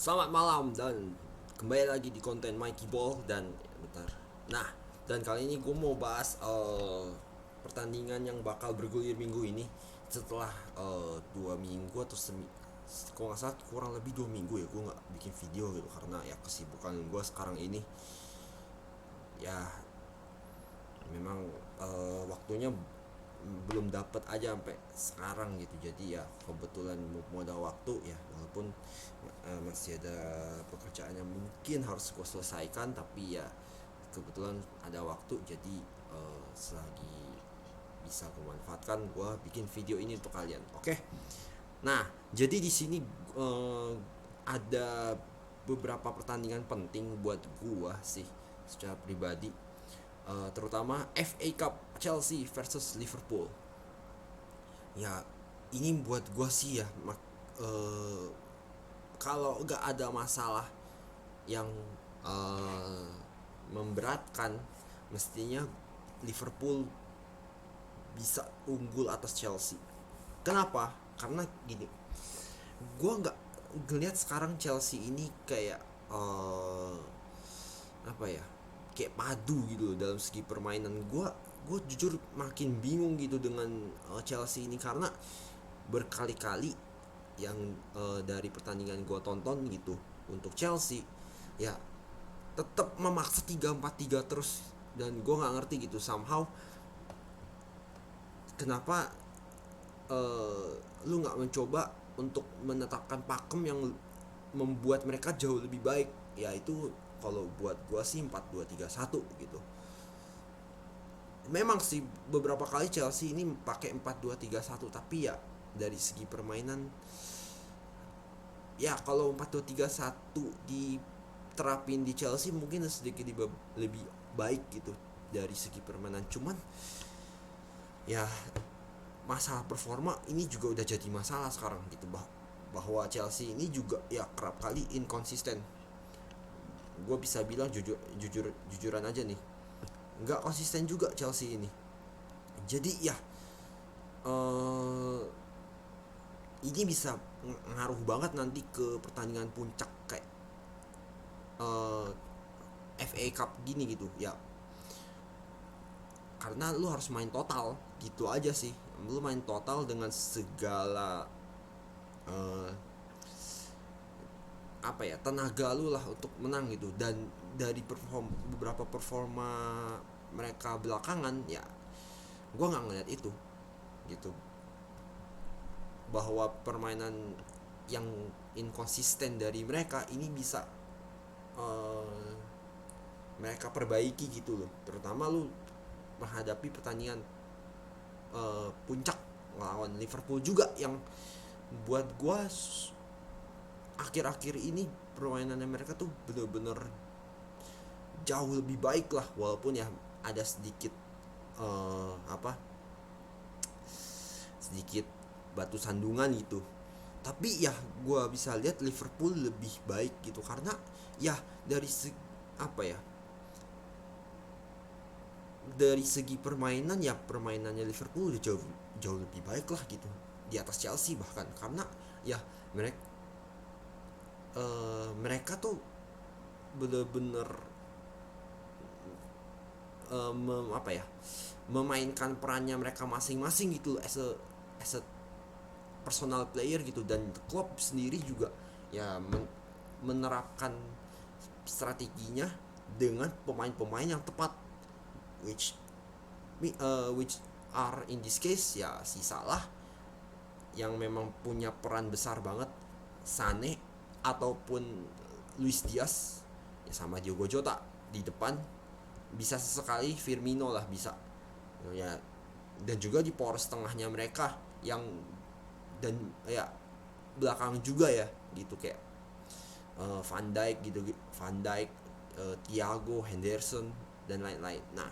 Selamat malam dan kembali lagi di konten Mikey Ball dan bentar. Nah, dan kali ini gue mau bahas pertandingan yang bakal bergulir minggu ini setelah 2 minggu atau kalau nggak salah kurang lebih 2 minggu ya gue nggak bikin video gitu karena ya kesibukan gue sekarang ini ya memang waktunya belum dapat aja sampai sekarang gitu. Jadi ya kebetulan mau ada waktu ya, walaupun masih ada pekerjaan yang mungkin harus gue selesaikan, tapi ya kebetulan ada waktu. Jadi selagi bisa gue manfaatkan, gue bikin video ini untuk kalian. Oke. Nah, jadi di sini eh, ada beberapa pertandingan penting buat gue sih secara pribadi. Terutama FA Cup Chelsea versus Liverpool. Ya, ini buat gue sih ya, eh, kalau nggak ada masalah yang eh, memberatkan, mestinya Liverpool bisa unggul atas Chelsea. Kenapa? Karena gini, gue nggak ngelihat sekarang Chelsea ini kayak apa ya, kayak padu gitu loh dalam segi permainan. Gue jujur makin bingung gitu dengan Chelsea ini, karena berkali-kali yang dari pertandingan gue tonton gitu untuk Chelsea ya tetap memaksa 3-4-3 terus. Dan gue nggak ngerti gitu, somehow kenapa lu nggak mencoba untuk menetapkan pakem yang membuat mereka jauh lebih baik. Ya itu kalau buat gue sih 4-2-3-1 gitu. Memang sih beberapa kali Chelsea ini pakai 4-2-3-1, tapi ya dari segi permainan, ya kalau 4-2-3-1 diterapin di Chelsea mungkin sedikit lebih baik gitu dari segi permainan. Cuman ya masalah performa ini juga udah jadi masalah sekarang gitu, bahwa Chelsea ini juga ya kerap kali inkonsisten. Gue bisa bilang jujuran aja nih, nggak konsisten juga Chelsea ini. Jadi ya eh, ini bisa ngaruh banget nanti ke pertandingan puncak kayak eh, FA Cup gini gitu ya, karena lu harus main total gitu aja sih. Lu main total dengan segala eh, apa ya, tenaga lu lah untuk menang gitu. Dan dari beberapa performa mereka belakangan ya, gue nggak ngeliat itu gitu, bahwa permainan yang inkonsisten dari mereka ini bisa eh, mereka perbaiki gitu loh, terutama lu menghadapi pertandingan puncak lawan Liverpool juga, yang buat gue akhir-akhir ini permainannya mereka tuh bener-bener jauh lebih baik lah, walaupun ya ada sedikit apa, sedikit batu sandungan gitu. Tapi ya gue bisa lihat Liverpool lebih baik gitu, karena ya dari apa ya, dari segi permainan ya permainannya Liverpool udah jauh jauh lebih baik lah gitu di atas Chelsea bahkan. Karena ya mereka mereka tuh bener-bener apa ya, memainkan perannya mereka masing-masing gitu as a personal player gitu. Dan Klopp sendiri juga ya menerapkan strateginya dengan pemain-pemain yang tepat, which which are in this case ya si Salah yang memang punya peran besar banget, Sane ataupun Luis Diaz ya, sama Diogo Jota di depan, bisa sesekali Firmino lah bisa ya. Dan juga di poros tengahnya mereka yang, dan ya belakang juga ya gitu, kayak Van Dijk gitu, Van Dijk, Thiago, Henderson dan lain-lain. Nah,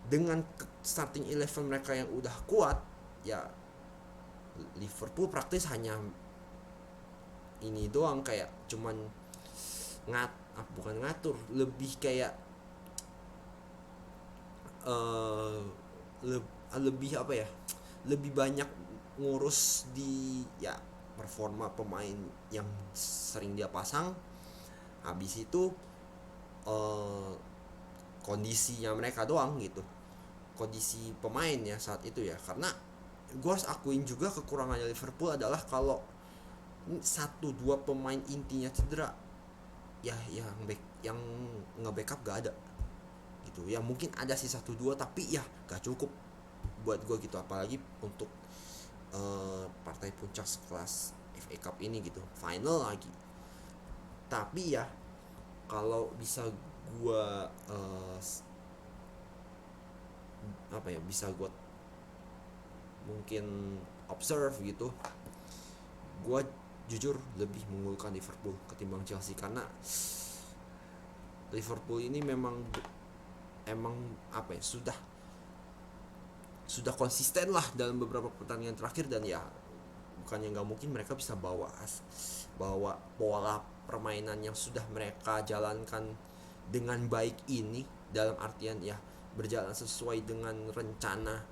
dengan starting eleven mereka yang udah kuat ya, Liverpool praktis hanya ini doang, kayak cuman bukan ngatur, lebih kayak uh, lebih apa ya, lebih banyak ngurus di ya performa pemain yang sering dia pasang, habis itu eh, kondisinya mereka doang gitu, kondisi pemain ya saat itu ya. Karena gue harus akuin juga kekurangannya Liverpool adalah kalau satu dua pemain intinya cedera, ya yang nge-backup gak ada gitu ya. Mungkin ada sih satu dua tapi ya gak cukup buat gue gitu, apalagi untuk partai puncak sekelas FA Cup ini gitu, final lagi. Tapi ya kalau bisa gue apa ya, bisa gue mungkin observe gitu, gue jujur lebih mengunggulkan Liverpool ketimbang Chelsea. Karena Liverpool ini emang apa ya, sudah konsisten lah dalam beberapa pertandingan terakhir. Dan ya bukannya nggak mungkin mereka bisa bawa pola permainan yang sudah mereka jalankan dengan baik ini, dalam artian ya berjalan sesuai dengan rencananya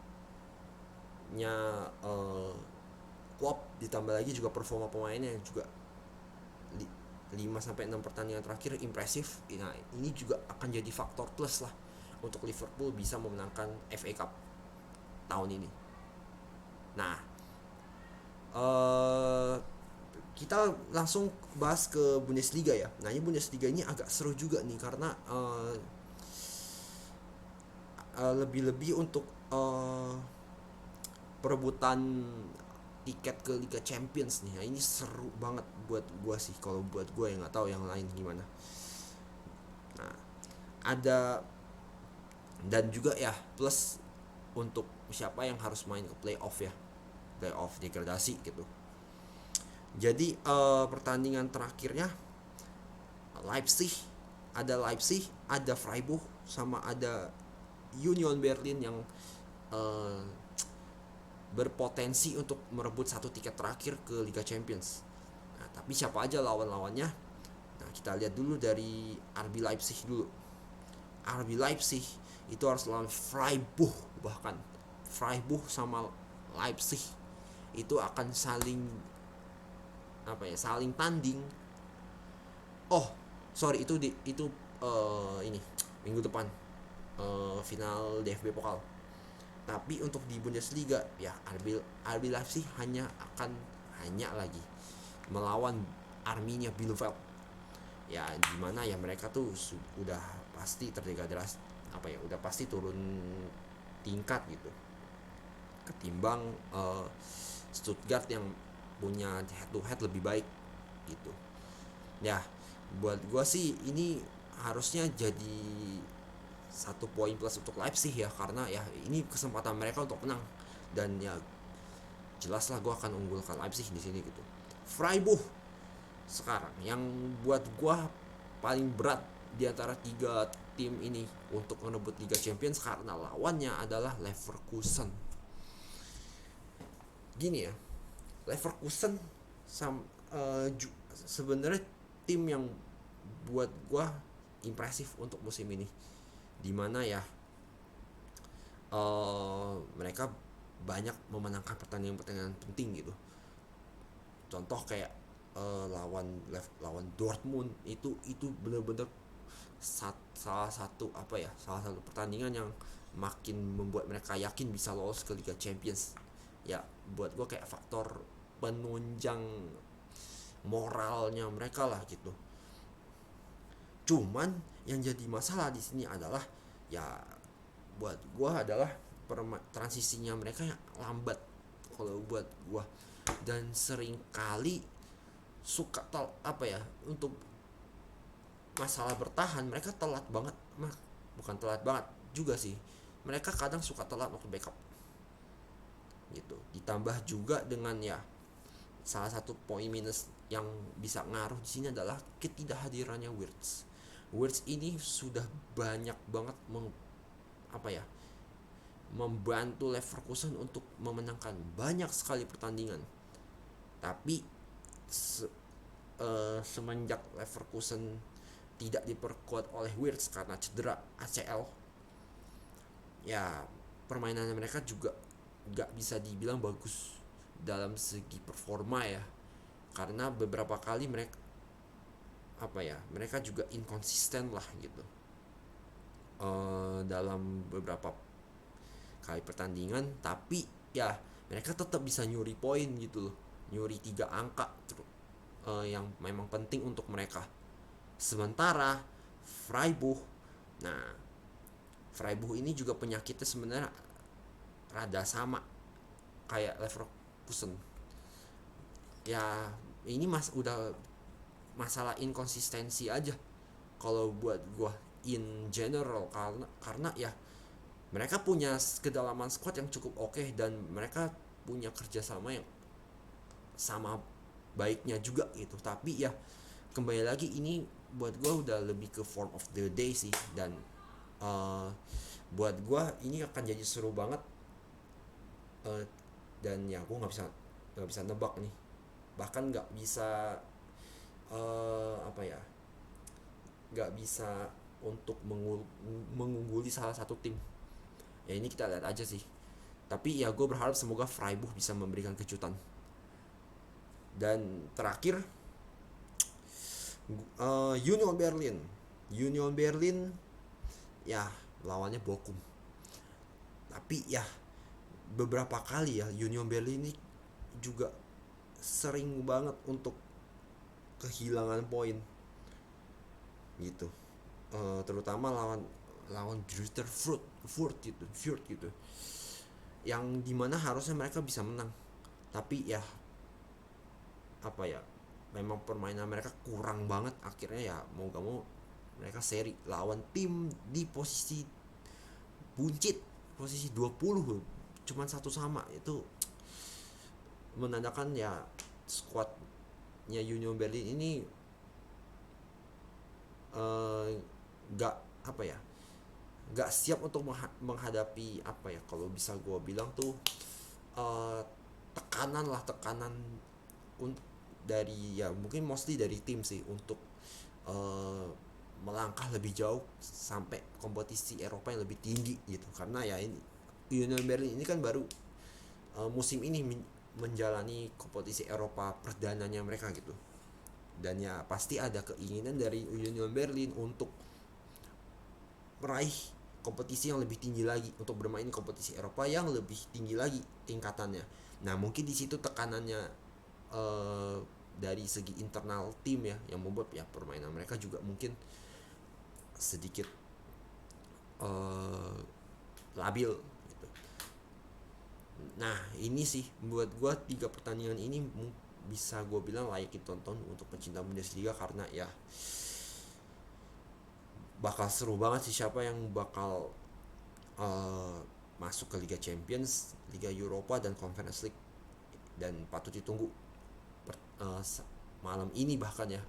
Klopp, ditambah lagi juga performa pemainnya yang juga 5-6 pertandingan terakhir impresif. Nah, ini juga akan jadi faktor plus lah untuk Liverpool bisa memenangkan FA Cup tahun ini. Nah, kita langsung bahas ke Bundesliga ya. Nah, ini Bundesliga ini agak seru juga nih karena lebih-lebih untuk perebutan tiket ke Liga Champions nih. Nah, ini seru banget buat gue sih, kalau buat gue, yang nggak tahu yang lain gimana. Nah, ada dan juga ya plus untuk siapa yang harus main ke playoff ya, playoff degradasi gitu. Jadi pertandingan terakhirnya Leipzig, ada Freiburg, sama ada Union Berlin yang berpotensi untuk merebut satu tiket terakhir ke Liga Champions. Nah, tapi siapa aja lawan-lawannya? Nah, kita lihat dulu dari RB Leipzig dulu. RB Leipzig itu harus lawan Freiburg. Bahkan Freiburg sama Leipzig itu akan saling tanding. Oh, sorry, ini minggu depan final DFB Pokal. Tapi untuk di Bundesliga ya RB Leipzig hanya lagi melawan Arminia Bielefeld. Ya dimana ya mereka tuh udah pasti terdegradasi, udah pasti turun tingkat gitu, ketimbang Stuttgart yang punya head to head lebih baik gitu. Ya buat gue sih ini harusnya jadi 1 poin plus untuk Leipzig ya, karena ya ini kesempatan mereka untuk menang. Dan ya jelas lah gue akan unggulkan Leipzig di sini gitu. Freiburg sekarang yang buat gue paling berat di antara 3 tim ini untuk merebut Liga Champions, karena lawannya adalah Leverkusen. Gini ya, Leverkusen sebenarnya tim yang buat gue impresif untuk musim ini, dimana ya mereka banyak memenangkan pertandingan-pertandingan penting gitu. Contoh kayak lawan Dortmund itu benar-benar salah satu pertandingan yang makin membuat mereka yakin bisa lolos ke Liga Champions. Ya buat gue kayak faktor penunjang moralnya mereka lah gitu. Cuman yang jadi masalah di sini adalah ya buat gue adalah transisinya mereka yang lambat kalau buat gue, dan sering kali suka untuk masalah bertahan mereka telat banget. Bukan telat banget juga sih, mereka kadang suka telat waktu backup gitu. Ditambah juga dengan ya salah satu poin minus yang bisa ngaruh di sini adalah ketidakhadirannya Wirtz ini sudah banyak banget membantu Leverkusen untuk memenangkan banyak sekali pertandingan. Tapi semenjak Leverkusen tidak diperkuat oleh Wirtz karena cedera ACL, ya permainannya mereka juga gak bisa dibilang bagus dalam segi performa ya. karena beberapa kali mereka juga inkonsisten lah gitu dalam beberapa kali pertandingan, tapi ya mereka tetap bisa nyuri poin gitu loh, nyuri 3 angka yang memang penting untuk mereka. Sementara Freiburg, nah Freiburg ini juga penyakitnya sebenarnya rada sama kayak Leverkusen. Ya ini udah masalah inkonsistensi aja kalau buat gua in general, karena ya mereka punya kedalaman squad yang cukup oke, dan mereka punya kerjasama yang sama baiknya juga gitu. Tapi ya kembali lagi, ini buat gue udah lebih ke form of the day sih, dan uh, buat gue ini akan jadi seru banget. uh, dan ya gue nggak bisa nebak nih, bahkan nggak bisa apa ya, nggak bisa untuk mengungguli salah satu tim. Ya ini kita lihat aja sih, tapi ya gue berharap semoga Freiburg bisa memberikan kejutan. Dan terakhir, Union Berlin ya lawannya Bochum. Tapi ya beberapa kali ya Union Berlin ini juga sering banget untuk kehilangan poin gitu. Terutama lawan Greuther Fürth gitu, yang dimana harusnya mereka bisa menang, tapi ya apa ya, memang permainan mereka kurang banget, akhirnya ya mau gak mau mereka seri lawan tim di posisi buncit, posisi 20, cuman 1 sama. Itu menandakan ya squadnya Union Berlin ini gak apa ya, gak siap untuk menghadapi apa ya, kalau bisa gue bilang tuh tekanan dari ya mungkin mostly dari tim sih, untuk melangkah lebih jauh sampai kompetisi Eropa yang lebih tinggi gitu. Karena ya ini Union Berlin ini kan baru musim ini menjalani kompetisi Eropa perdananya mereka gitu, dan ya pasti ada keinginan dari Union Berlin untuk meraih kompetisi yang lebih tinggi lagi, untuk bermain kompetisi Eropa yang lebih tinggi lagi tingkatannya. Nah mungkin di situ tekanannya dari segi internal tim ya, yang membuat ya permainan mereka juga mungkin sedikit labil gitu. Nah ini sih buat gue 3 pertandingan ini bisa gue bilang layak ditonton untuk pecinta Bundesliga, karena ya bakal seru banget sih siapa yang bakal masuk ke Liga Champions, Liga Eropa, dan Conference League. Dan patut ditunggu malam ini bahkan ya,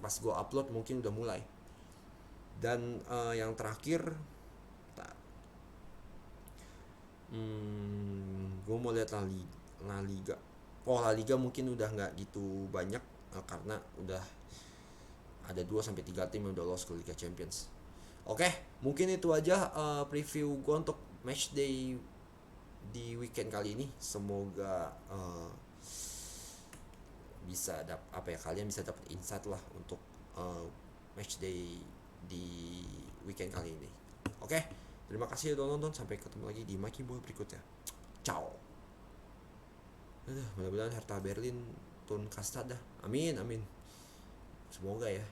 pas gue upload mungkin udah mulai. Dan yang terakhir, gue mau lihat La Liga. La Liga mungkin udah nggak gitu banyak, karena udah ada 2-3 tim yang udah lolos ke Liga Champions. Oke, mungkin itu aja preview gue untuk match day di weekend kali ini. Semoga bisa kalian bisa dapat insight lah untuk match day di weekend kali ini. Oke, terima kasih udah nonton. Sampai ketemu lagi di Mikey Boy berikutnya. Ciao. Mudah-mudahan Hertha Berlin turun kasta dah. Amin. Semoga ya.